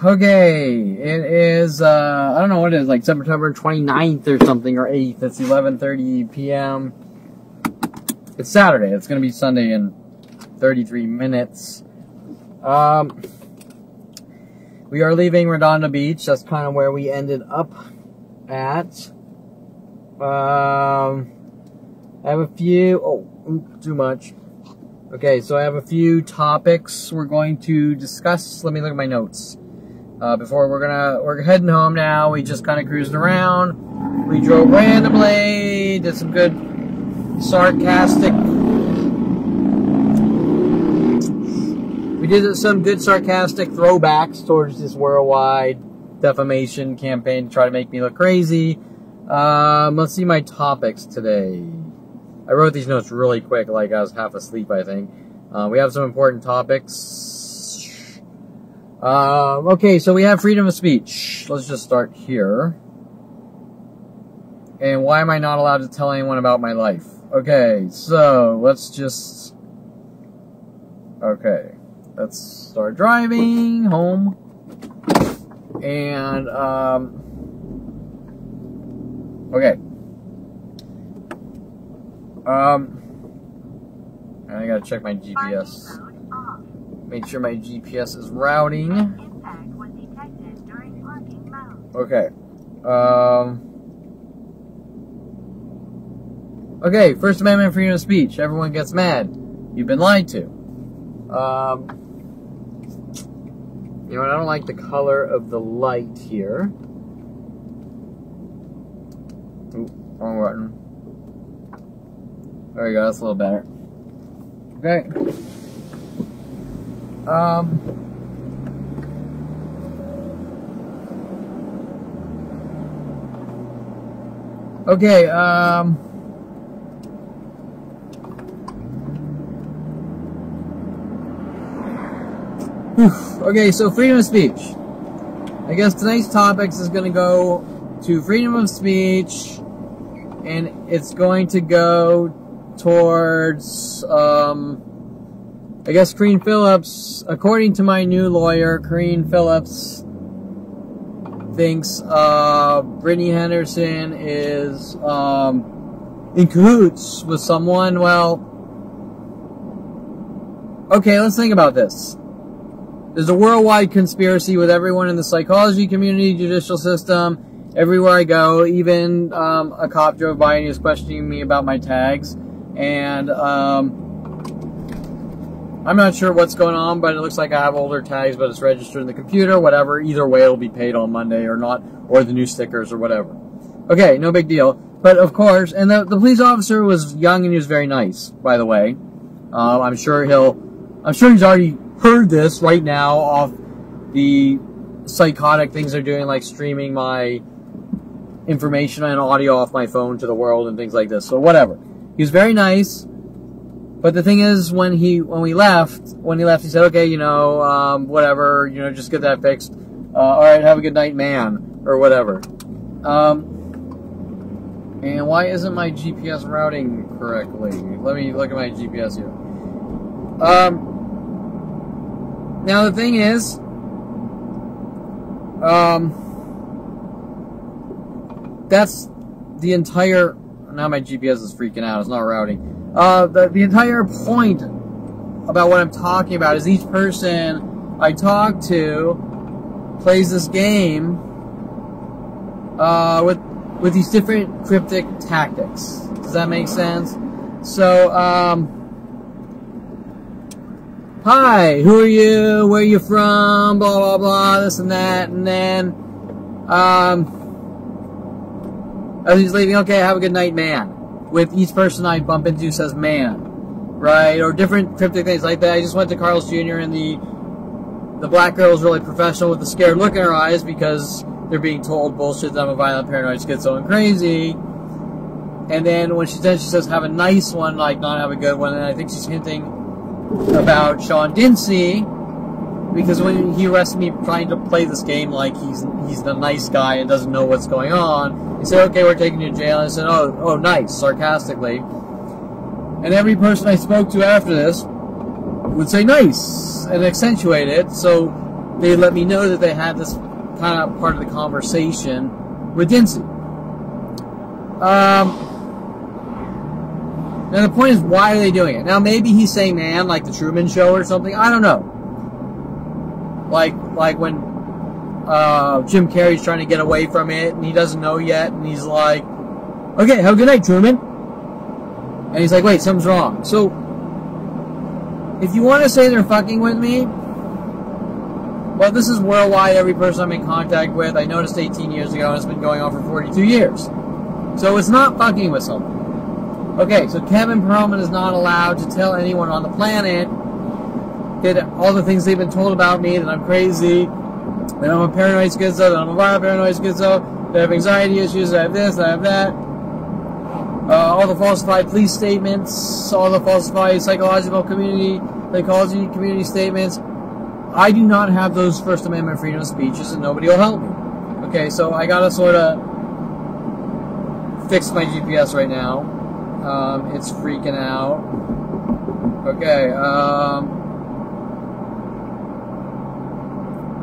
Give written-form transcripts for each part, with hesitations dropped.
Okay, it is, I don't know what it is, like September 29th or something, or 8th. It's 11:30 p.m. It's Saturday. It's going to be Sunday in 33 minutes. We are leaving Redondo Beach. That's kind of where we ended up at. I have a few, too much. Okay, so I have a few topics we're going to discuss. Let me look at my notes. Before we're heading home now. We just kind of cruised around. We drove randomly, did some good sarcastic throwbacks towards this worldwide defamation campaign to try to make me look crazy. Let's see my topics today. I wrote these notes really quick, like I was half asleep, I think. We have some important topics. Okay, so we have freedom of speech. Let's just start here. And why am I not allowed to tell anyone about my life? Okay, so let's just... Okay, let's start driving home. And, okay. I gotta check my GPS. Make sure my GPS is routing. Okay. Okay, First Amendment freedom of speech. Everyone gets mad. You've been lied to. You know what? I don't like the color of the light here. Ooh, wrong button. There we go, that's a little better. Okay. Okay, okay, so freedom of speech. I guess tonight's topics is going to go to freedom of speech, and it's going to go towards, I guess Karine Phillips, according to my new lawyer, Karine Phillips thinks Brittany Henderson is in cahoots with someone. Well, okay, let's think about this. There's a worldwide conspiracy with everyone in the psychology community, judicial system, everywhere I go. Even a cop drove by and he was questioning me about my tags. And I'm not sure what's going on, but it looks like I have older tags, but it's registered in the computer, whatever. Either way, it'll be paid on Monday or not, or the new stickers or whatever. Okay, no big deal. But of course, and the police officer was young and he was very nice, by the way. I'm sure he's already heard this right now off the psychotic things they're doing, like streaming my information and audio off my phone to the world and things like this. So whatever. He was very nice, but the thing is, when he left, he said, okay, you know, whatever, you know, just get that fixed. All right, have a good night, man, or whatever. And why isn't my GPS routing correctly? Let me look at my GPS here. Now the thing is, that's the entire... Now my GPS is freaking out. It's not routing. The entire point about what I'm talking about is each person I talk to plays this game with these different cryptic tactics. Does that make sense? So, hi, who are you? Where are you from? Blah, blah, blah, this and that. And then, as he's leaving, okay, have a good night, man. With each person I bump into says man. Right? Or different cryptic things like that. I just went to Carl's Jr. and the black girl is really professional with a scared look in her eyes because they're being told bullshit that I'm a violent, paranoid, schizo, and crazy. And then when she says have a nice one, like not have a good one, and I think she's hinting about Sean Dinsey, because when he arrested me trying to play this game like he's the nice guy and doesn't know what's going on, he said, okay, we're taking you to jail. And I said, oh, nice, sarcastically. And every person I spoke to after this would say nice and accentuate it. So they let me know that they had this kind of part of the conversation with Dincy. Now the point is, why are they doing it? Now maybe he's saying, man, like the Truman Show or something. I don't know. Like when Jim Carrey's trying to get away from it and he doesn't know yet, and he's like, okay, have a good night, Truman. And he's like, wait, something's wrong. So if you want to say they're fucking with me, well, this is worldwide, every person I'm in contact with. I noticed 18 years ago, and it's been going on for 42 years. So it's not fucking with someone. Okay, so Kevin Perlman is not allowed to tell anyone on the planet that all the things they've been told about me, that I'm crazy, that I'm a paranoid schizo, that I'm a violent paranoid schizo, that I have anxiety issues, that I have this, that I have that. All the falsified police statements, all the falsified psychology community statements. I do not have those First Amendment freedom of speeches, and nobody will help me. Okay, so I gotta sort of fix my GPS right now. It's freaking out. Okay,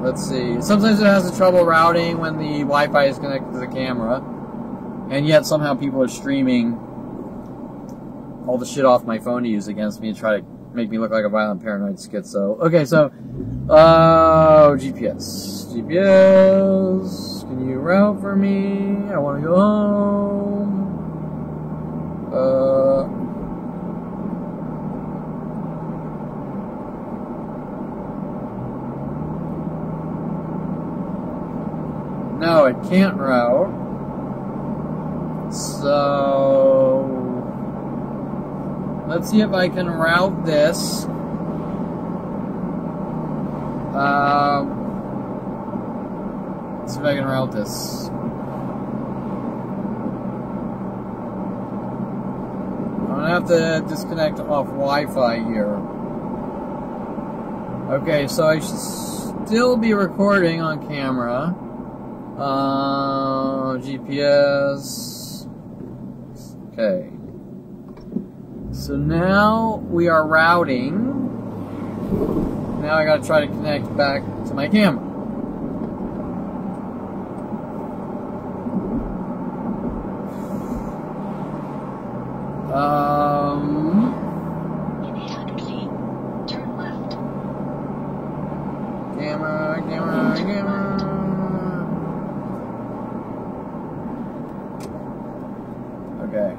let's see. Sometimes it has trouble routing when the Wi-Fi is connected to the camera, and yet somehow people are streaming all the shit off my phone to use against me and try to make me look like a violent paranoid schizo. Okay, so, GPS. GPS, can you route for me? I want to go home. No, it can't route. So let's see if I can route this. Let's see if I can route this. I'm gonna have to disconnect off Wi-Fi here. Okay, so I should still be recording on camera. GPS. Okay. So now we are routing. Now I gotta try to connect back to my camera. In 800 feet, turn left. Camera. Okay.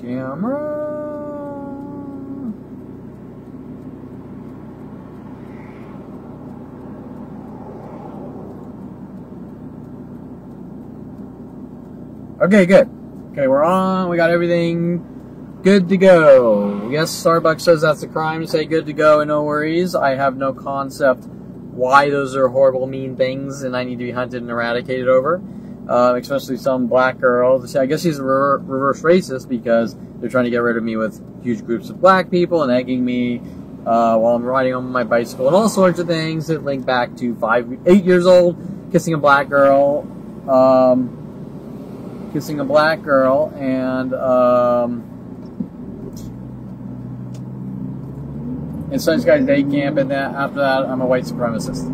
Camera. Okay, good. Okay, we're on. We got everything good to go. Yes, Starbucks says that's a crime to say good to go and no worries. I have no concept why those are horrible, mean things, and I need to be hunted and eradicated over. Especially some black girl. I guess she's a reverse racist because they're trying to get rid of me with huge groups of black people and egging me while I'm riding on my bicycle and all sorts of things that link back to 8 years old, kissing a black girl, and Sunny Skies Day Camp, and after that, I'm a white supremacist.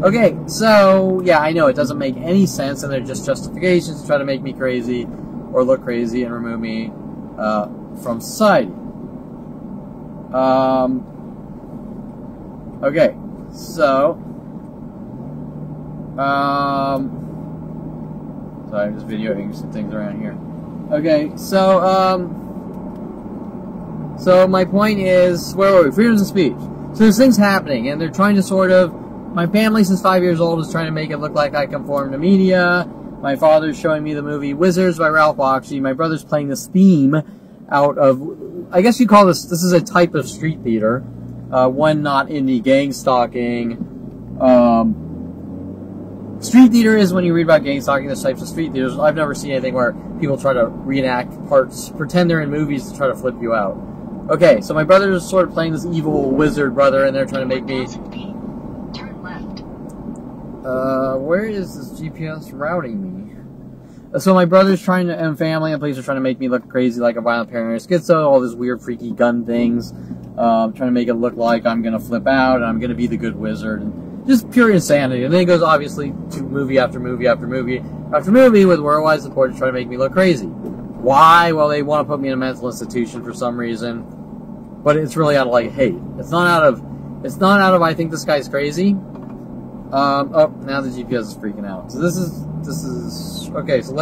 Okay, so, yeah, I know it doesn't make any sense, and they're just justifications to try to make me crazy, or look crazy, and remove me from society. Okay, so, sorry, I'm just videoing some things around here. Okay, so, so my point is, where were we? Freedom of speech. So there's things happening, and they're trying to sort of, my family since 5 years old is trying to make it look like I conform to media. My father's showing me the movie Wizards by Ralph Bakshi. My brother's playing this theme out of, I guess you call this is a type of street theater. One not in the gang stalking. Street theater is when you read about gang stalking, there's types of street theaters. I've never seen anything where people try to reenact parts, pretend they're in movies to try to flip you out. Okay, so my brother is sort of playing this evil wizard brother, and they're trying to make me... Turn left. Where is this GPS routing me? So my brother's trying to, and family and police are trying to make me look crazy like a violent paranoid schizo, all these weird freaky gun things, trying to make it look like I'm going to flip out and I'm going to be the good wizard, and just pure insanity. And then it goes obviously to movie after movie after movie after movie with worldwide support to try to make me look crazy. Why? Well, they want to put me in a mental institution for some reason, but it's really out of like hate. It's not out of I think this guy's crazy. Oh, now the GPS is freaking out. So this is okay. So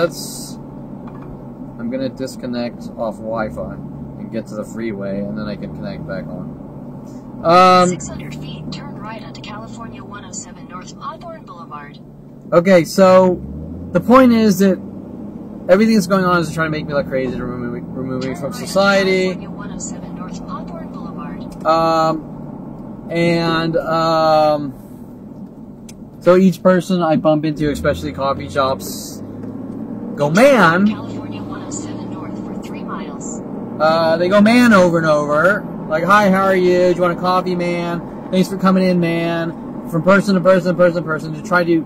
I'm gonna disconnect off Wi-Fi and get to the freeway, and then I can connect back on. 600 feet, turn right onto California 107 North Hawthorne Boulevard. Okay, so the point is that everything that's going on is trying to make me look crazy, to remove me from society. California 107 North Hawthorne Boulevard. So each person I bump into, especially coffee shops, go man. California 107 North for 3 miles. They go man over and over. Like, hi, how are you? Do you want a coffee, man? Thanks for coming in, man. From person to person, to try to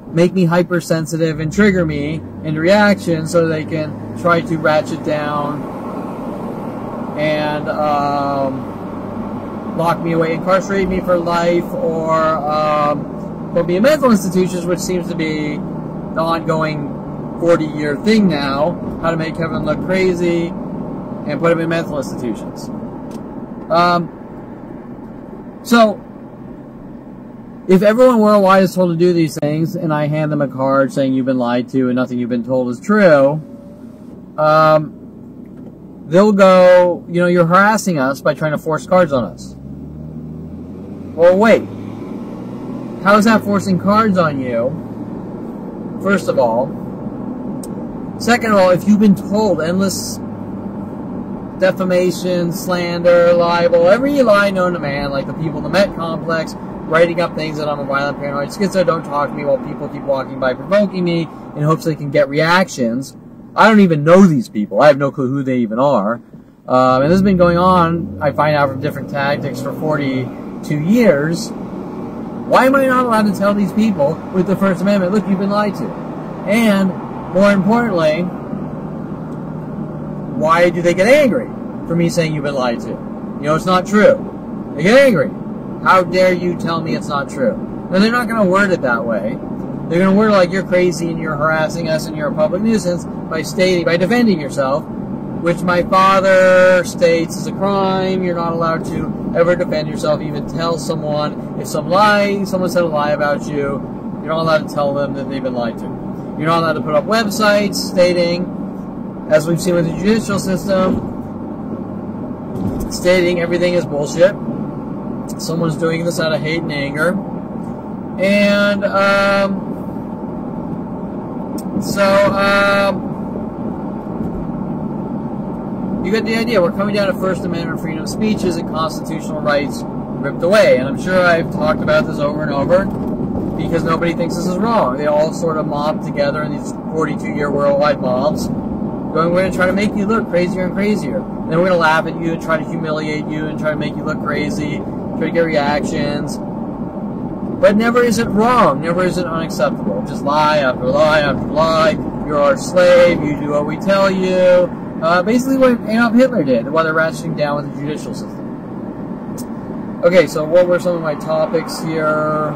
make me hypersensitive and trigger me into reaction so they can try to ratchet down and lock me away, incarcerate me for life, or put me in mental institutions, which seems to be the ongoing 40-year thing now, how to make Kevin look crazy and put him in mental institutions. So, if everyone worldwide is told to do these things, and I hand them a card saying you've been lied to and nothing you've been told is true, they'll go, you know, you're harassing us by trying to force cards on us. Well, wait. How is that forcing cards on you? First of all. Second of all, if you've been told endless defamation, slander, libel, every lie known to man, like the people in the Met Complex, writing up things that I'm a violent paranoid schizo, don't talk to me while people keep walking by provoking me in hopes they can get reactions. I don't even know these people. I have no clue who they even are. And this has been going on, I find out from different tactics, for 42 years. Why am I not allowed to tell these people with the First Amendment, look, you've been lied to? And, more importantly, why do they get angry for me saying you've been lied to? You know, it's not true. They get angry. How dare you tell me it's not true? Now, they're not going to word it that way. They're going to word it like you're crazy and you're harassing us and you're a public nuisance by defending yourself, which my father states is a crime. You're not allowed to ever defend yourself, even tell someone if someone said a lie about you, you're not allowed to tell them that they've been lied to. You're not allowed to put up websites stating, as we've seen with the judicial system, stating everything is bullshit. Someone's doing this out of hate and anger. And, you get the idea. We're coming down to First Amendment freedom of speeches and constitutional rights ripped away. And I'm sure I've talked about this over and over because nobody thinks this is wrong. They all sort of mob together in these 42-year worldwide mobs, going, we're going to try to make you look crazier and crazier. And then we're going to laugh at you and try to humiliate you and try to make you look crazy, try to get reactions. But never is it wrong. Never is it unacceptable. Just lie after lie after lie. You're our slave. You do what we tell you. Basically what Adolf Hitler did, while they're ratcheting down with the judicial system. Okay, so what were some of my topics here?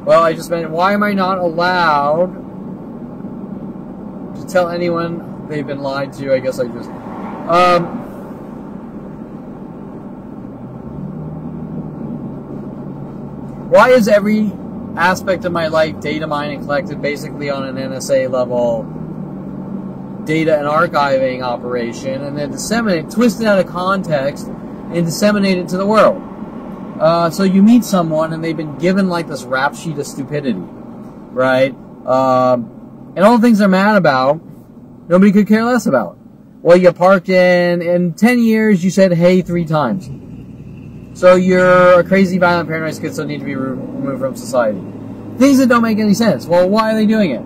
Well, I just mentioned, why am I not allowed to tell anyone they've been lied to? I guess I just... why is every aspect of my life data mined and collected basically on an NSA level data and archiving operation, and then twisted out of context and disseminate it to the world? So you meet someone and they've been given like this rap sheet of stupidity, right? And all the things they're mad about, nobody could care less about. Well, you parked in 10 years, you said hey 3 times. So you're a crazy, violent, paranoid schizo, need to be removed from society. Things that don't make any sense. Well, why are they doing it?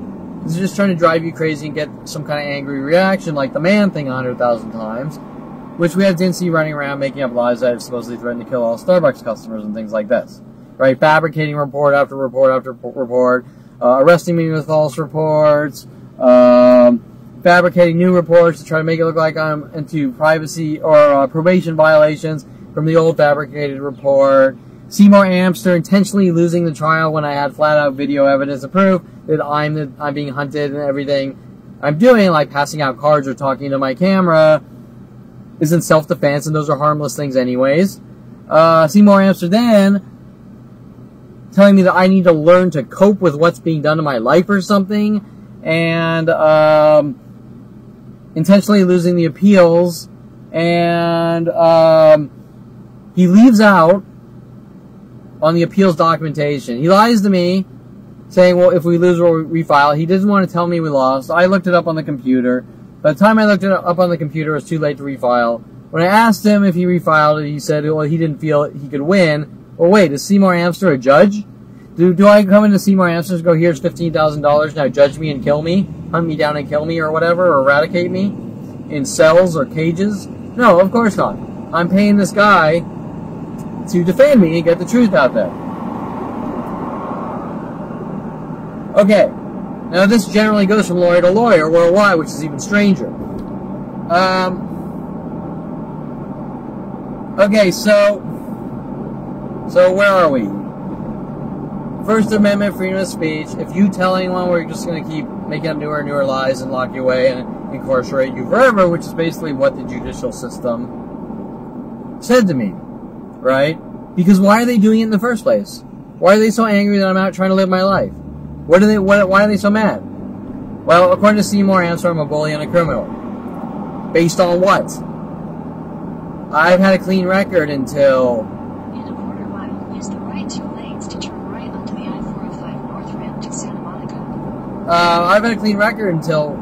They're just trying to drive you crazy and get some kind of angry reaction, like the man thing 100,000 times, which we have Dincy running around making up lies that have supposedly threatened to kill all Starbucks customers and things like this. Right? Fabricating report after report after report. arresting me with false reports, fabricating new reports to try to make it look like I'm into privacy or probation violations from the old fabricated report. Seymour Amster intentionally losing the trial when I had flat-out video evidence to prove that I'm being hunted, and everything I'm doing, like passing out cards or talking to my camera, is in self-defense, and those are harmless things anyways. Seymour Amster then telling me that I need to learn to cope with what's being done to my life or something, and intentionally losing the appeals, and he leaves out on the appeals documentation. He lies to me, saying, well, if we lose, we'll refile. He didn't want to tell me we lost. I looked it up on the computer. By the time I looked it up on the computer, it was too late to refile. When I asked him if he refiled, he said, well, he didn't feel he could win. Well, wait, is Seymour Amster a judge? Do I come into Seymour Amster and go, here's $15,000, now judge me and kill me? Hunt me down and kill me or whatever, or eradicate me in cells or cages? No, of course not. I'm paying this guy to defend me and get the truth out there. Okay, now this generally goes from lawyer to lawyer worldwide, which is even stranger. Okay, so where are we? First Amendment, freedom of speech. If you tell anyone, we're just going to keep making up newer and newer lies and lock you away and incarcerate you forever, which is basically what the judicial system said to me, right? Because why are they doing it in the first place? Why are they so angry that I'm out trying to live my life? Why are they so mad? Well, according to Seymour Amster, I'm a bully and a criminal. Based on what? I've had a clean record until... In a quarter mile, use the right 2 lanes to turn right onto the I-405 North Ramp to Santa Monica. I've had a clean record until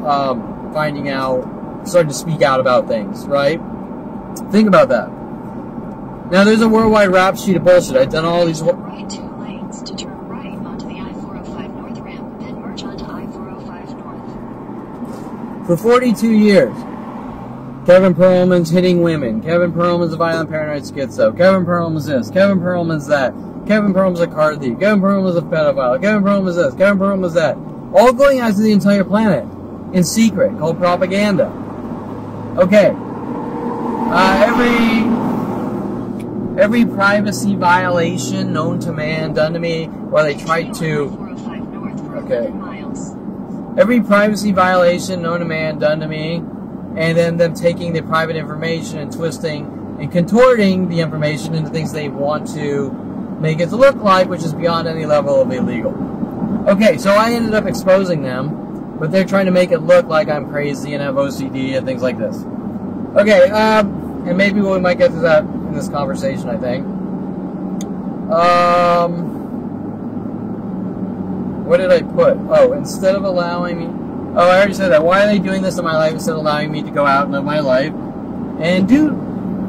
finding out, starting to speak out about things, right? Think about that. Now, there's a worldwide rap sheet of bullshit. I've done all these... Right 2 lanes to turn right onto the I-405 North Ramp, then merge onto I-405 North. For 42 years, Kevin Perlman's hitting women. Kevin Perlman's a violent paranoid schizo. Kevin Perlman's this. Kevin Perlman's that. Kevin Perlman's a car thief. Kevin Perlman's a pedophile. Kevin Perlman's this. Kevin Perlman's that. All going out to the entire planet in secret, called propaganda. Okay. Every privacy violation known to man done to me, while they tried to... Okay. Every privacy violation known to man done to me, and then them taking the private information and twisting and contorting the information into things they want to make it to look like, which is beyond any level of illegal. Okay, so I ended up exposing them, but they're trying to make it look like I'm crazy and have OCD and things like this. Okay, and maybe we might get to that in this conversation, I think. What did I put? Oh, instead of allowing me... Oh, I already said that. Why are they doing this in my life instead of allowing me to go out and live my life and do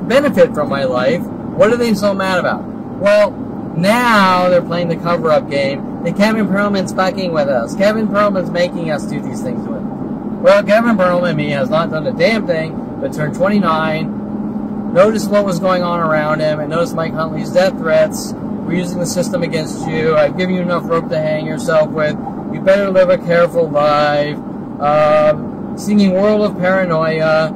benefit from my life? What are they so mad about? Well, now they're playing the cover-up game that Kevin Perlman's fucking with us. Kevin Perlman's making us do these things to him. Well, Kevin Perlman, me, has not done a damn thing but turned 29, noticed what was going on around him, and noticed Mike Huntley's death threats. We're using the system against you. I've given you enough rope to hang yourself with. You better live a careful life. Singing World of Paranoia,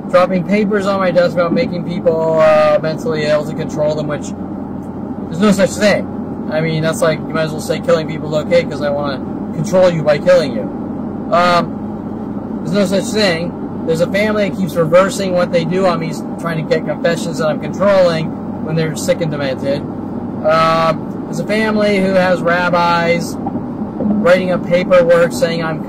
dropping papers on my desk about making people mentally ill to control them, which there's no such thing. I mean, that's like, you might as well say killing people is okay because I want to control you by killing you. There's no such thing. There's a family that keeps reversing what they do on me, trying to get confessions that I'm controlling when they're sick and demented. There's a family who has rabbis writing up paperwork saying I'm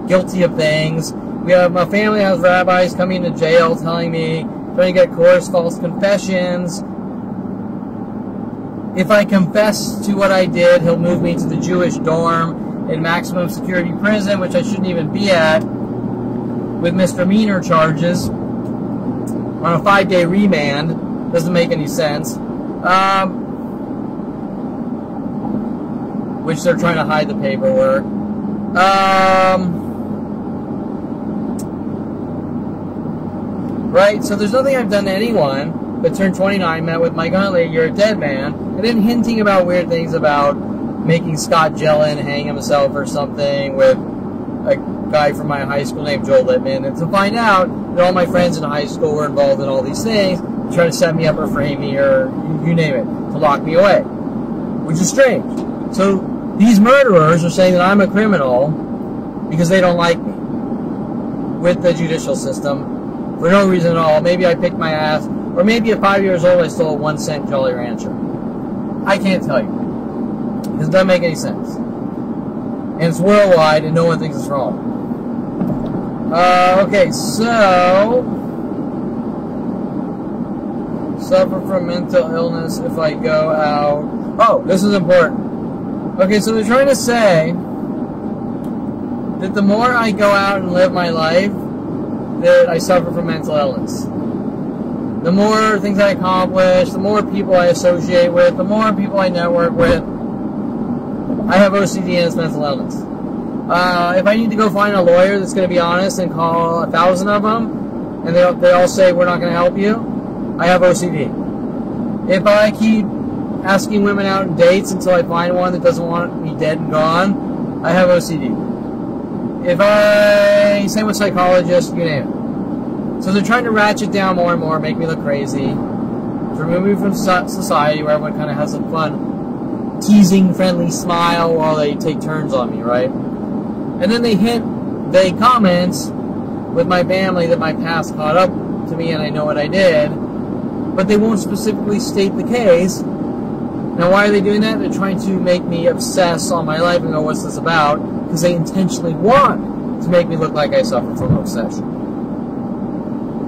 guilty of things. We have a family that has rabbis coming to jail telling me, trying to get coerced false confessions. If I confess to what I did, he'll move me to the Jewish dorm in maximum security prison, which I shouldn't even be at, with misdemeanor charges on a 5-day remand. Doesn't make any sense. Which they're trying to hide the paperwork. Right, so there's nothing I've done to anyone but turn 29, met with Mike Huntley, you're a dead man, and then hinting about weird things about making Scott Gellin hang himself or something with a guy from my high school named Joel Littman, and to find out that all my friends in high school were involved in all these things, trying to set me up or frame me or you name it, to lock me away, which is strange. So these murderers are saying that I'm a criminal because they don't like me with the judicial system for no reason at all. Maybe I picked my ass, or maybe at 5 years old I stole a 1 cent Jolly Rancher. I can't tell you. It doesn't make any sense. And it's worldwide and no one thinks it's wrong. Okay, so suffer from mental illness if I go out. Oh, this is important. Okay, so they're trying to say that the more I go out and live my life, that I suffer from mental illness. The more things I accomplish, the more people I associate with, the more people I network with, I have OCD and it's mental illness. If I need to go find a lawyer that's going to be honest and call 1,000 of them, and they all say we're not going to help you, I have OCD. If I keep asking women out on dates until I find one that doesn't want me dead and gone, I have OCD. If I, same with psychologists, you name it. So they're trying to ratchet down more and more, make me look crazy, to remove me from society where everyone kind of has a fun, teasing, friendly smile while they take turns on me, right? And then they comment with my family that my past caught up to me and I know what I did, but they won't specifically state the case. Now, why are they doing that? They're trying to make me obsess on my life and go, what's this about? Because they intentionally want to make me look like I suffer from obsession.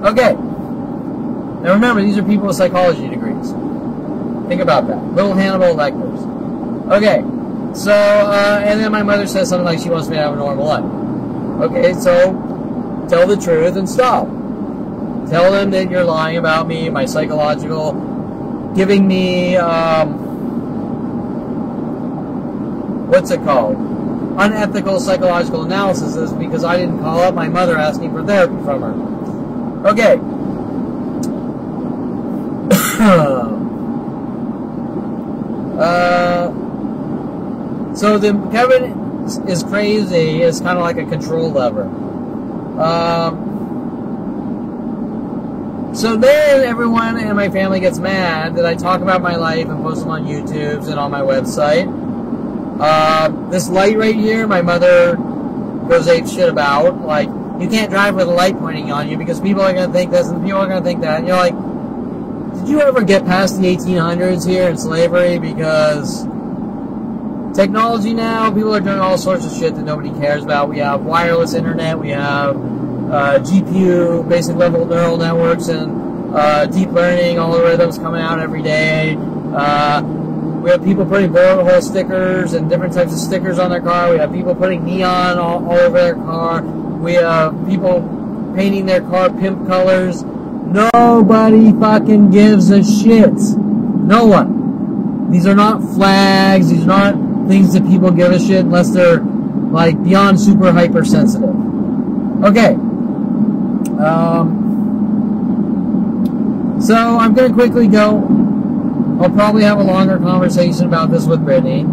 Okay. Now remember, these are people with psychology degrees. Think about that. Little Hannibal Lecters. Okay. So, and then my mother says something like she wants me to have a normal life. Okay, so tell the truth and stop. Tell them that you're lying about me, my psychological, giving me, what's it called? Unethical psychological analysis is because I didn't call up my mother asking for therapy from her. Okay. So the Kevin is crazy is kind of like a control lever. So then everyone in my family gets mad that I talk about my life and post them on YouTube and on my website. This light right here, my mother goes ape shit about. Like, you can't drive with a light pointing on you because people are going to think this and people are going to think that. And you're like, did you ever get past the 1800s here in slavery? Because technology now, people are doing all sorts of shit that nobody cares about. We have wireless internet, we have GPU, basic level neural networks, and deep learning algorithms coming out every day. We have people putting bullet hole stickers and different types of stickers on their car. We have people putting neon all over their car. We have people painting their car pimp colors. Nobody fucking gives a shit. No one. These are not flags. These are not things that people give a shit unless they're like beyond super hypersensitive. Okay. So I'm going to quickly go. I'll probably have a longer conversation about this with Brittany.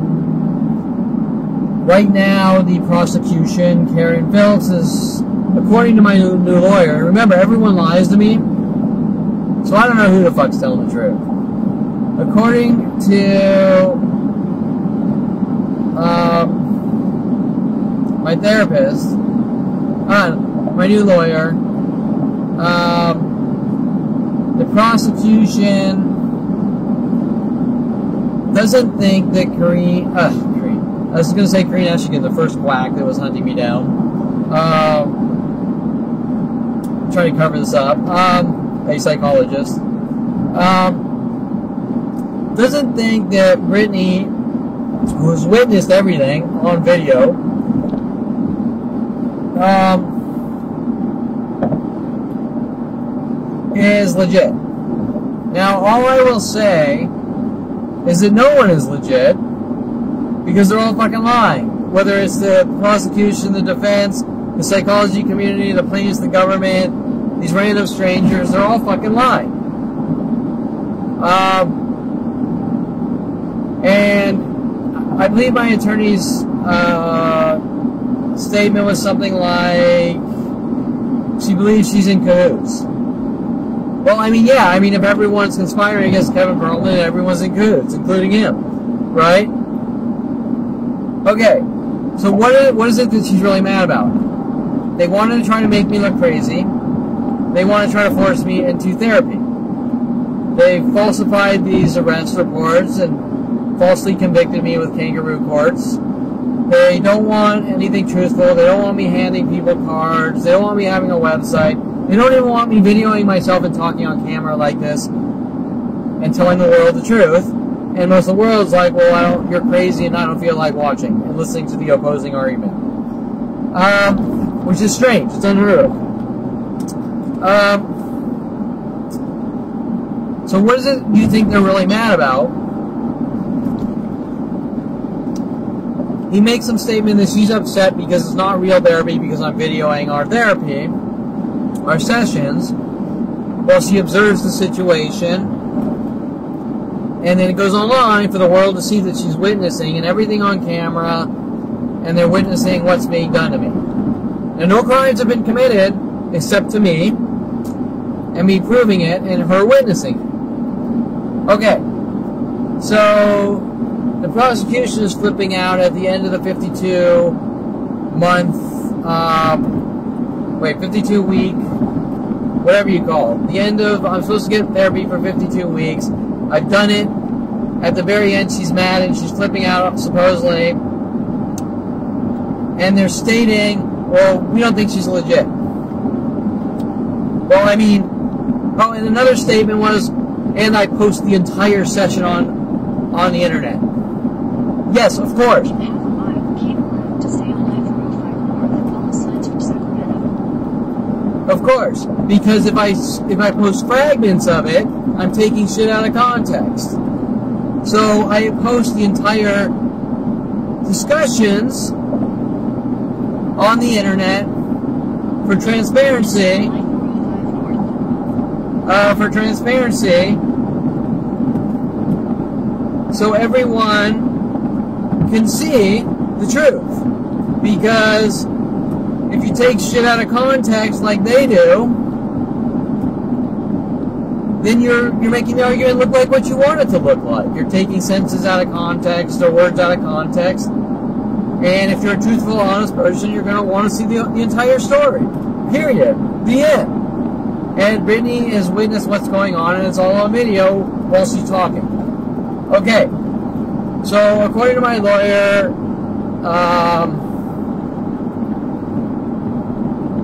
Right now, the prosecution, Karen Phillips, is, according to my new lawyer, remember, everyone lies to me, so I don't know who the fuck's telling the truth. According to my therapist, my new lawyer, the prosecution doesn't think that Kareen, I was going to say Kareen Eshigan, the first quack that was hunting me down. I'm trying to cover this up. A psychologist. Doesn't think that Brittany, who has witnessed everything on video, is legit. Now, all I will say is that no one is legit because they're all fucking lying. Whether it's the prosecution, the defense, the psychology community, the police, the government, these random strangers, they're all fucking lying. And I believe my attorney's statement was something like she believes she's in cahoots. Well, I mean, yeah. I mean, if everyone's conspiring against Kevin Pearlman, everyone's in cahoots, including him, right? Okay. So what is it that she's really mad about? They wanted to try to make me look crazy. They want to try to force me into therapy. They falsified these arrest reports and falsely convicted me with kangaroo courts. They don't want anything truthful. They don't want me handing people cards. They don't want me having a website. They don't even want me videoing myself and talking on camera like this and telling the world the truth. And most of the world's like, well, you're crazy and I don't feel like watching and listening to the opposing argument. Which is strange. It's unheard of. So what is it you think they're really mad about? He makes some statement that she's upset because it's not real therapy because I'm videoing our therapy, our sessions, while she observes the situation. And then it goes online for the world to see that she's witnessing and everything on camera, and they're witnessing what's being done to me. Now, no crimes have been committed except to me, and me proving it and her witnessing it. Okay, so the prosecution is flipping out at the end of the 52 week, whatever you call it. The end of, I'm supposed to get therapy for 52 weeks. I've done it. At the very end, she's mad and she's flipping out, supposedly. And they're stating, well, we don't think she's legit. Well, I mean, oh, and another statement was, and I post the entire session on the internet. Yes, of course. In half a mile, keep left to stay on I-405 north at all signs from Sacramento. Of course, because if I post fragments of it, I'm taking shit out of context. So I post the entire discussions on the internet for transparency. So everyone can see the truth. Because if you take shit out of context like they do, then you're making the argument look like what you want it to look like. You're taking sentences out of context or words out of context. And if you're a truthful, honest person, you're going to want to see the entire story. Period. The end. And Brittany has witnessed what's going on, and it's all on video while she's talking. Okay. So, according to my lawyer,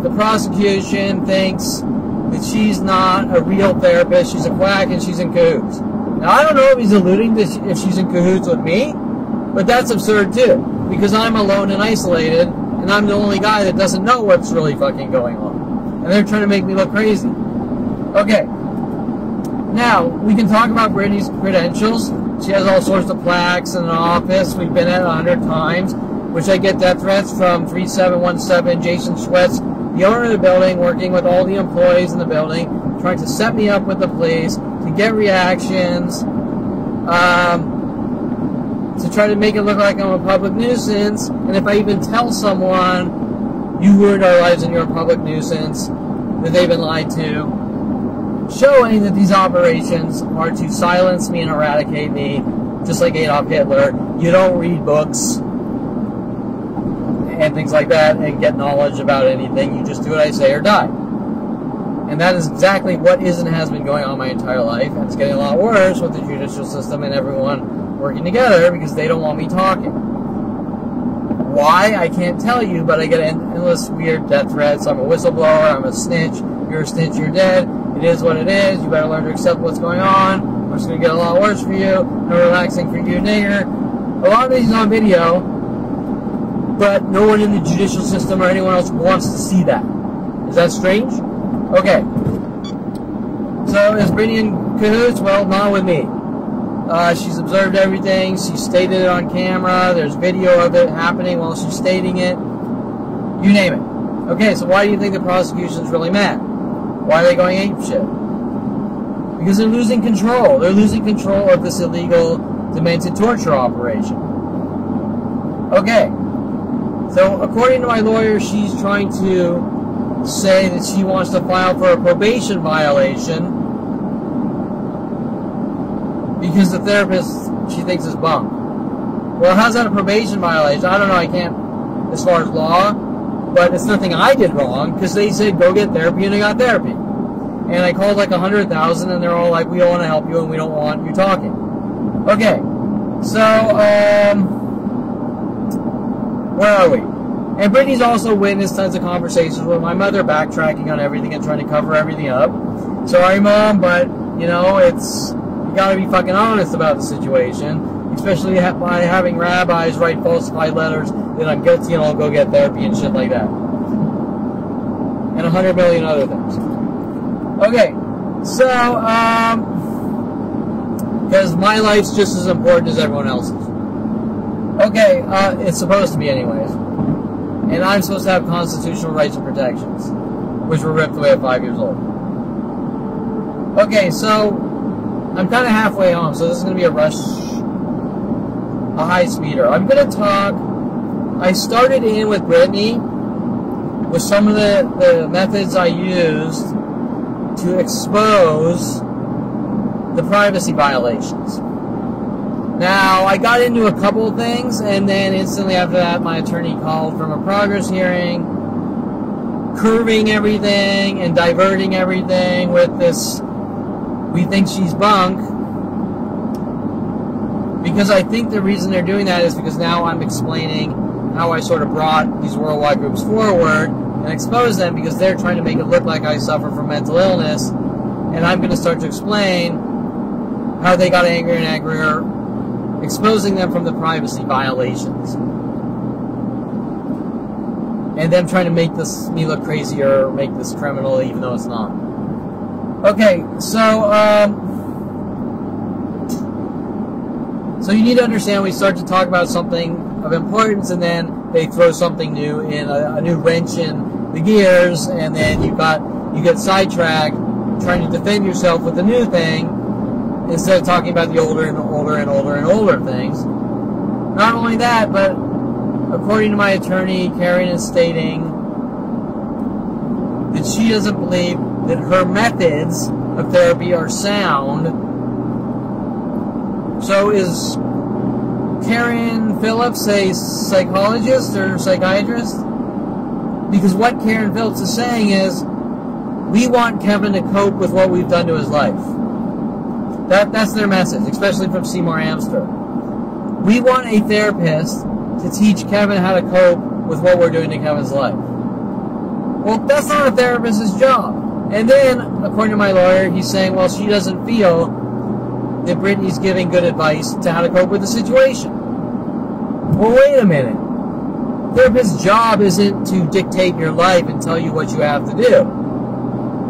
the prosecution thinks that she's not a real therapist, she's a quack, and she's in cahoots. Now, I don't know if he's alluding to if she's in cahoots with me, but that's absurd too, because I'm alone and isolated, and I'm the only guy that doesn't know what's really fucking going on. And they're trying to make me look crazy. Okay. Now, we can talk about Brittany's credentials. She has all sorts of plaques in an office. We've been at it 100 times, which I get death threats from 3717 Jason Schwetz, the owner of the building, working with all the employees in the building, trying to set me up with the police, to get reactions, to try to make it look like I'm a public nuisance. And if I even tell someone, you ruined our lives and you're a public nuisance, that they've been lied to, showing that these operations are to silence me and eradicate me, just like Adolf Hitler. You don't read books and things like that and get knowledge about anything. You just do what I say or die. And that is exactly what is and has been going on my entire life, and it's getting a lot worse with the judicial system and everyone working together because they don't want me talking. Why? I can't tell you, but I get endless weird death threats. I'm a whistleblower, I'm a snitch, you're a snitch, you're dead. It is what it is. You better learn to accept what's going on. It's going to get a lot worse for you. No relaxing for you, nigger. A lot of these on video, but no one in the judicial system or anyone else wants to see that. Is that strange? Okay. So is Brittany in cahoots? Well, not with me. She's observed everything. She stated it on camera. There's video of it happening while she's stating it. You name it. Okay, so why do you think the prosecution's really mad? Why are they going apeshit? Because they're losing control. They're losing control of this illegal, demented torture operation. Okay. So, according to my lawyer, she's trying to say that she wants to file for a probation violation because the therapist she thinks is bunk. Well, how's that a probation violation? I don't know. I can't, as far as law, but it's nothing I did wrong because they said go get therapy and I got therapy. And I called like 100,000 and they're all like, we don't want to help you and we don't want you talking. Okay. So, where are we? And Brittany's also witnessed tons of conversations with my mother, backtracking on everything and trying to cover everything up. Sorry, Mom, but, you know, you gotta be fucking honest about the situation, especially by having rabbis write falsified letters that I'm guilty and I'll go get therapy and shit like that. And 100 million other things. Okay, so, because my life's just as important as everyone else's. Okay, it's supposed to be anyways. And I'm supposed to have constitutional rights and protections, which were ripped away at 5 years old. Okay, so I'm kind of halfway home, so this is going to be a high speeder. I'm going to talk. I started in with Brittany with some of the methods I used to expose the privacy violations. Now, I got into a couple of things, and then instantly after that, my attorney called from a progress hearing, curving everything and diverting everything with this, we think she's bunk, because I think the reason they're doing that is because now I'm explaining how I sort of brought these worldwide groups forward and exposed them because they're trying to make it look like I suffer from mental illness, and I'm going to start to explain how they got angrier and angrier, exposing them from the privacy violations. And them trying to make me look crazy or make this criminal even though it's not. Okay, so you need to understand we start to talk about something of importance and then they throw something new in, a new wrench in the gears, and then you get sidetracked trying to defend yourself with the new thing instead of talking about the older and older and older and older things. Not only that, but according to my attorney, Karen is stating that she doesn't believe that her methods of therapy are sound. So is Karen Phillips a psychologist or psychiatrist? Because what Karen Phillips is saying is, we want Kevin to cope with what we've done to his life. That's their message, especially from Seymour Amster. We want a therapist to teach Kevin how to cope with what we're doing to Kevin's life. Well, that's not a therapist's job. And then, according to my lawyer, he's saying, well, she doesn't feel that Brittany's giving good advice to how to cope with the situation. Well, wait a minute. Therapist's job isn't to dictate your life and tell you what you have to do.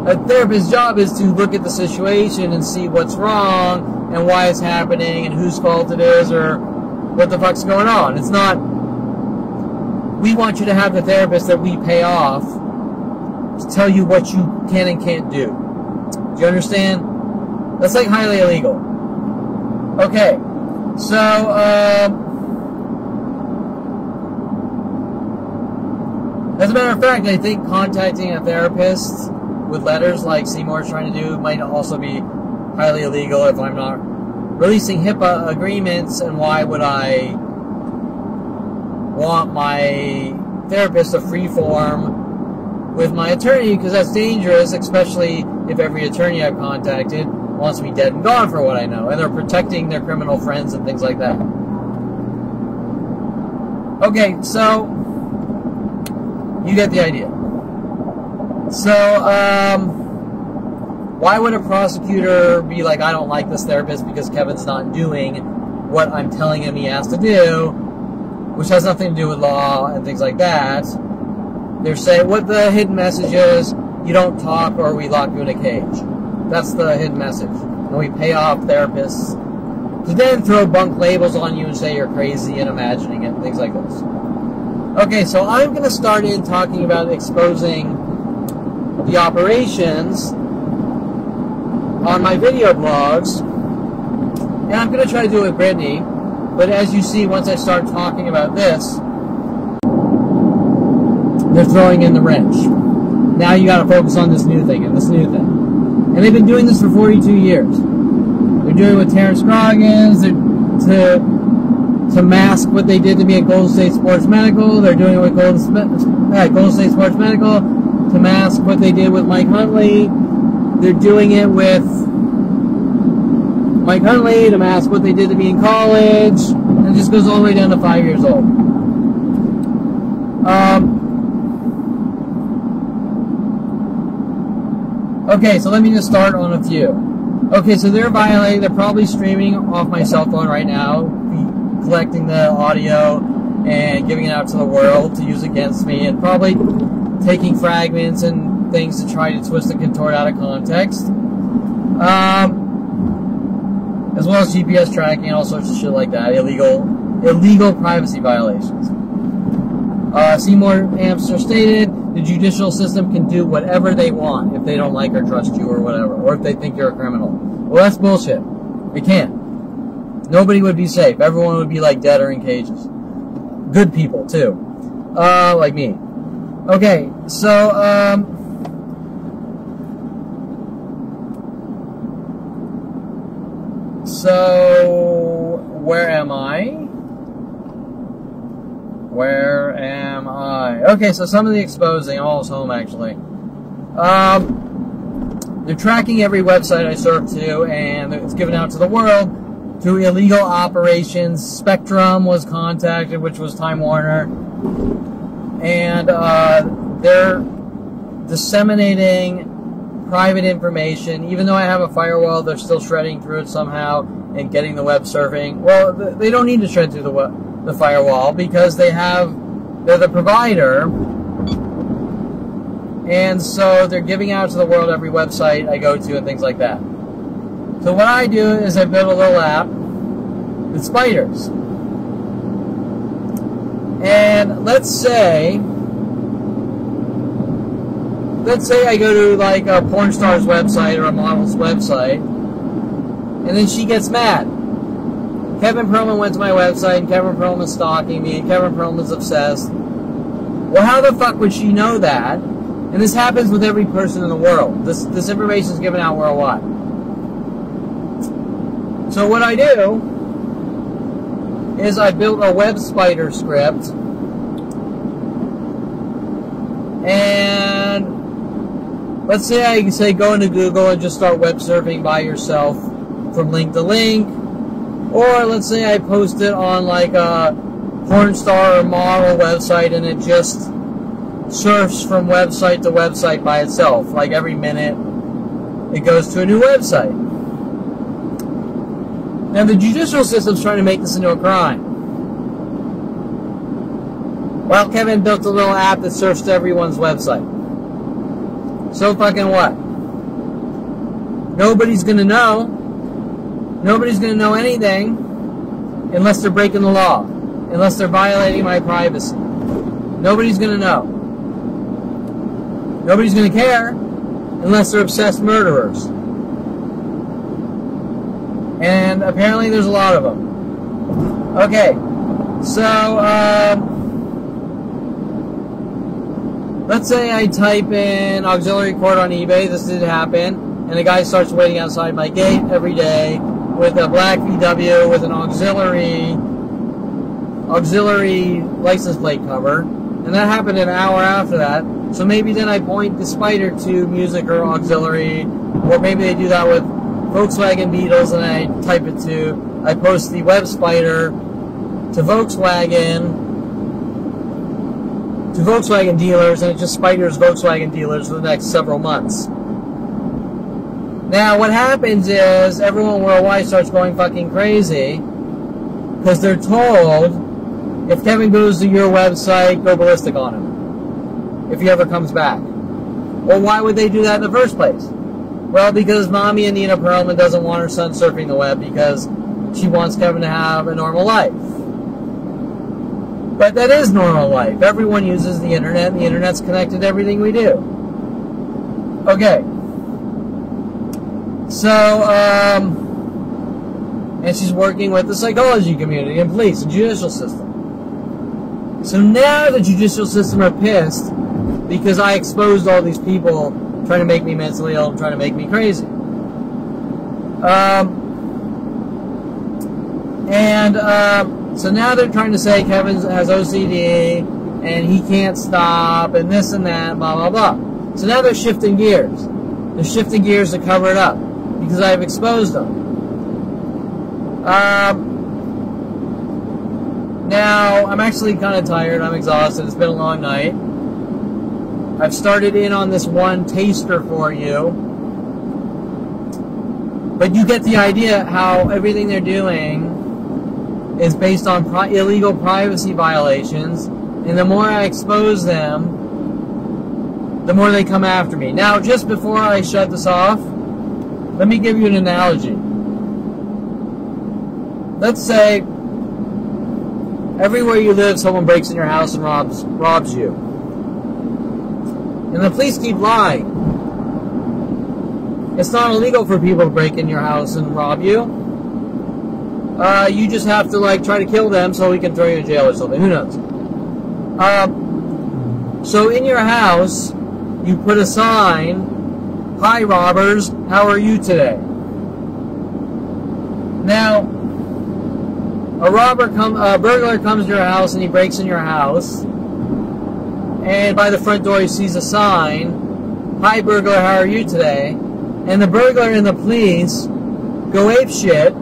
A therapist's job is to look at the situation and see what's wrong and why it's happening and whose fault it is or what the fuck's going on. It's not, we want you to have the therapist that we pay off to tell you what you can and can't do. Do you understand? That's like highly illegal. Okay, so, as a matter of fact, I think contacting a therapist with letters like Seymour's trying to do might also be highly illegal if I'm not releasing HIPAA agreements, and why would I want my therapist to freeform with my attorney, because that's dangerous, especially if every attorney I've contacted wants me dead and gone for what I know, and they're protecting their criminal friends and things like that. Okay, so you get the idea. So, why would a prosecutor be like, I don't like this therapist because Kevin's not doing what I'm telling him he has to do, which has nothing to do with law and things like that. They're saying what the hidden message is: you don't talk or we lock you in a cage. That's the hidden message. And we pay off therapists to then throw bunk labels on you and say you're crazy and imagining it, things like this. Okay, so I'm going to start in talking about exposing the operations on my video blogs, and I'm going to try to do it with Brittany, But as you see, once I start talking about this, they're throwing in the wrench. Now you got to focus on this new thing and this new thing. And they've been doing this for 42 years. They're doing it with Terrence Scroggins to mask what they did to me at Golden State Sports Medical. They're doing it with Golden State Sports Medical to mask what they did with Mike Huntley. They're doing it with Mike Huntley to mask what they did to me in college. And it just goes all the way down to 5 years old. Okay, so let me just start on a few. Okay, so they're violating, they're probably streaming off my cell phone right now, collecting the audio and giving it out to the world to use against me, and probably taking fragments and things to try to twist and contort out of context. As well as GPS tracking and all sorts of shit like that, illegal privacy violations. Seymour Amster stated, the judicial system can do whatever they want if they don't like or trust you or whatever, or if they think you're a criminal. Well, that's bullshit. They can't. Nobody would be safe. Everyone would be like dead or in cages. Good people, too. Like me. Okay, so, where am I? Where am I? Okay, so some of the exposing. I'm almost home, actually. They're tracking every website I serve to, and it's given out to the world through illegal operations. Spectrum was contacted, which was Time Warner. And they're disseminating private information. Even though I have a firewall, they're still shredding through it somehow and getting the web surfing. Well, they don't need to shred through the firewall because they're the provider, and so they're giving out to the world every website I go to and things like that. So what I do is I build a little app with spiders, and let's say I go to like a porn star's website or a model's website, and then she gets mad. Kevin Perlman went to my website, and Kevin Perlman's stalking me, and Kevin Perlman's obsessed. Well, how the fuck would she know that? And this happens with every person in the world. This information is given out worldwide. So what I do is I built a web spider script, and let's say I say go into Google and just start web surfing by yourself from link to link. Or let's say I post it on like a porn star or model website, and it just surfs from website to website by itself. Like every minute it goes to a new website. Now the judicial system's trying to make this into a crime. Well, Kevin built a little app that surfs to everyone's website. So fucking what? Nobody's gonna know. Nobody's going to know anything unless they're breaking the law, unless they're violating my privacy. Nobody's going to know. Nobody's going to care unless they're obsessed murderers. And apparently there's a lot of them. Okay, so let's say I type in auxiliary cord on eBay. This did happen. And a guy starts waiting outside my gate every day with a black VW with an auxiliary license plate cover, and that happened an hour after that. So maybe then I point the spider to music or auxiliary, or maybe they do that with Volkswagen Beetles, and I post the web spider to Volkswagen dealers, and it just spiders Volkswagen dealers for the next several months. Now, what happens is everyone worldwide starts going fucking crazy because they're told if Kevin goes to your website, go ballistic on him if he ever comes back. Well, why would they do that in the first place? Well, because mommy Anita Perlman doesn't want her son surfing the web because she wants Kevin to have a normal life. But that is normal life. Everyone uses the internet, and the internet's connected to everything we do. Okay. So, and she's working with the psychology community and police and judicial system. So now the judicial system are pissed because I exposed all these people trying to make me mentally ill and trying to make me crazy. So now they're trying to say Kevin has OCD and he can't stop and this and that, blah, blah, blah. So now they're shifting gears. They're shifting gears to cover it up because I've exposed them. Now, I'm actually kind of tired. I'm exhausted. It's been a long night. I've started in on this one taster for you. But you get the idea how everything they're doing is based on illegal privacy violations. And the more I expose them, the more they come after me. Now, just before I shut this off, let me give you an analogy. Let's say everywhere you live, someone breaks in your house and robs you. And the police keep lying. It's not illegal for people to break in your house and rob you. You just have to try to kill them so we can throw you in jail or something. Who knows? So in your house, you put a sign, "Hi robbers, how are you today?" Now, a burglar comes to your house and he breaks in your house, and by the front door he sees a sign, "Hi burglar, how are you today?" And the burglar and the police go apeshit.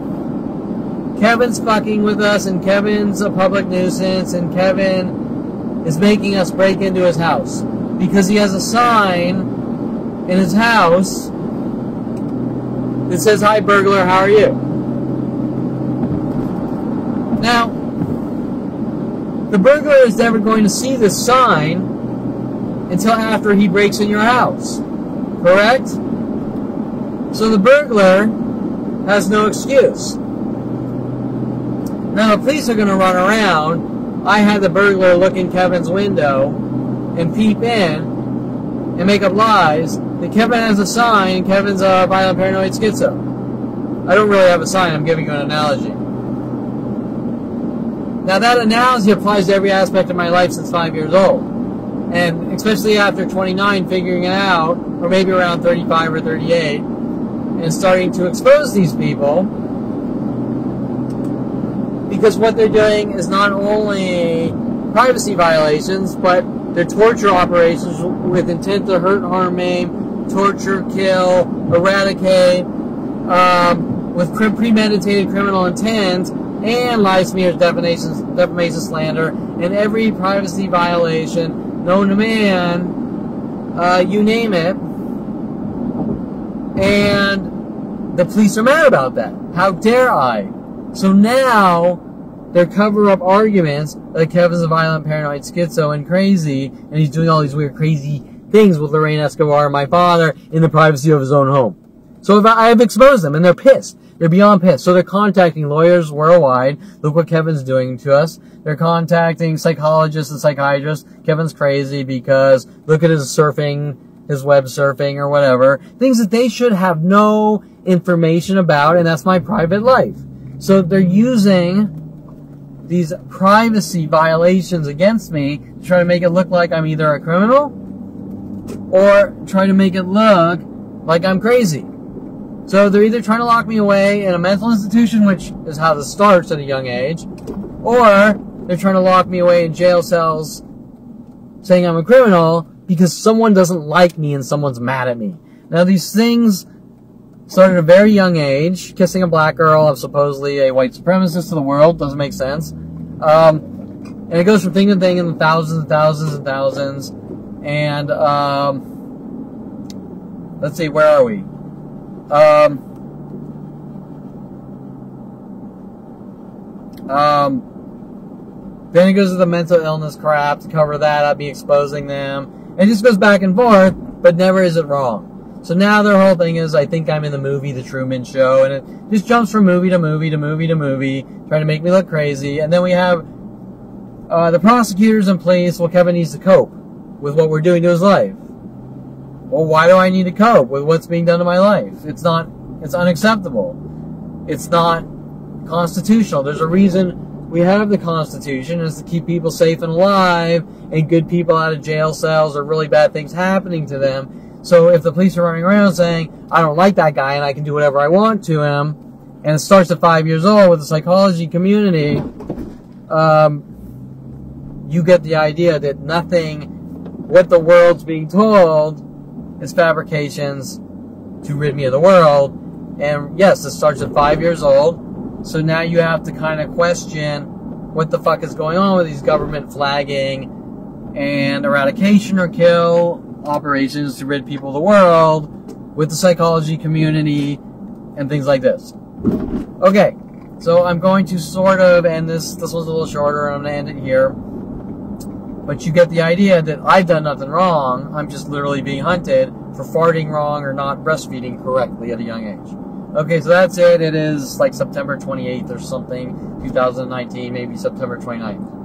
Kevin's fucking with us, and Kevin's a public nuisance, and Kevin is making us break into his house because he has a sign in his house that says, "Hi burglar, how are you?" Now, the burglar is never going to see this sign until after he breaks in your house, correct? So the burglar has no excuse. Now the police are going to run around. I had the burglar look in Kevin's window and peep in and make up lies that Kevin has a sign and Kevin's a violent paranoid schizo. I don't really have a sign, I'm giving you an analogy. Now that analogy applies to every aspect of my life since 5 years old. And especially after 29, figuring it out, or maybe around 35 or 38, and starting to expose these people, because what they're doing is not only privacy violations, but they're torture operations with intent to hurt, harm, maim, torture, kill, eradicate, with premeditated criminal intent, and lies, smears, defamation, slander, and every privacy violation known to man, you name it. And the police are mad about that. How dare I? So now, their cover-up arguments that Kevin's a violent, paranoid, schizo, and crazy, and he's doing all these weird, crazy things with Lorraine Escobar, my father, in the privacy of his own home. So I've exposed them, and they're pissed. They're beyond pissed. So they're contacting lawyers worldwide. Look what Kevin's doing to us. They're contacting psychologists and psychiatrists. Kevin's crazy because look at his surfing, his web surfing or whatever. Things that they should have no information about, and that's my private life. So they're using these privacy violations against me to try to make it look like I'm either a criminal or try to make it look like I'm crazy. So they're either trying to lock me away in a mental institution, which is how this starts at a young age, or they're trying to lock me away in jail cells saying I'm a criminal because someone doesn't like me and someone's mad at me. Now these things started at a very young age. Kissing a black girl, I'm supposedly a white supremacist to the world. Doesn't make sense. And it goes from thing to thing in the thousands and thousands and thousands. And, let's see, where are we? Then it goes to the mental illness crap. To cover that, I'd be exposing them. It just goes back and forth, but never is it wrong. So now their whole thing is, I think I'm in the movie The Truman Show, and it just jumps from movie to movie to movie to movie, trying to make me look crazy. And then we have the prosecutors and police. Well, Kevin needs to cope with what we're doing to his life. Well, why do I need to cope with what's being done to my life? It's unacceptable. It's not constitutional. There's a reason we have the Constitution, is to keep people safe and alive and good people out of jail cells or really bad things happening to them. So if the police are running around saying, I don't like that guy and I can do whatever I want to him, and it starts at 5 years old with the psychology community, you get the idea that what the world's being told is fabrications to rid me of the world. And yes, it starts at 5 years old. So now you have to kind of question what the fuck is going on with these government flagging and eradication or kill operations to rid people of the world with the psychology community and things like this. Okay, so I'm going to sort of end this. This one's a little shorter, and I'm going to end it here. But you get the idea that I've done nothing wrong. I'm just literally being hunted for farting wrong or not breastfeeding correctly at a young age. Okay, so that's it. It is like September 28th or something, 2019, maybe September 29th.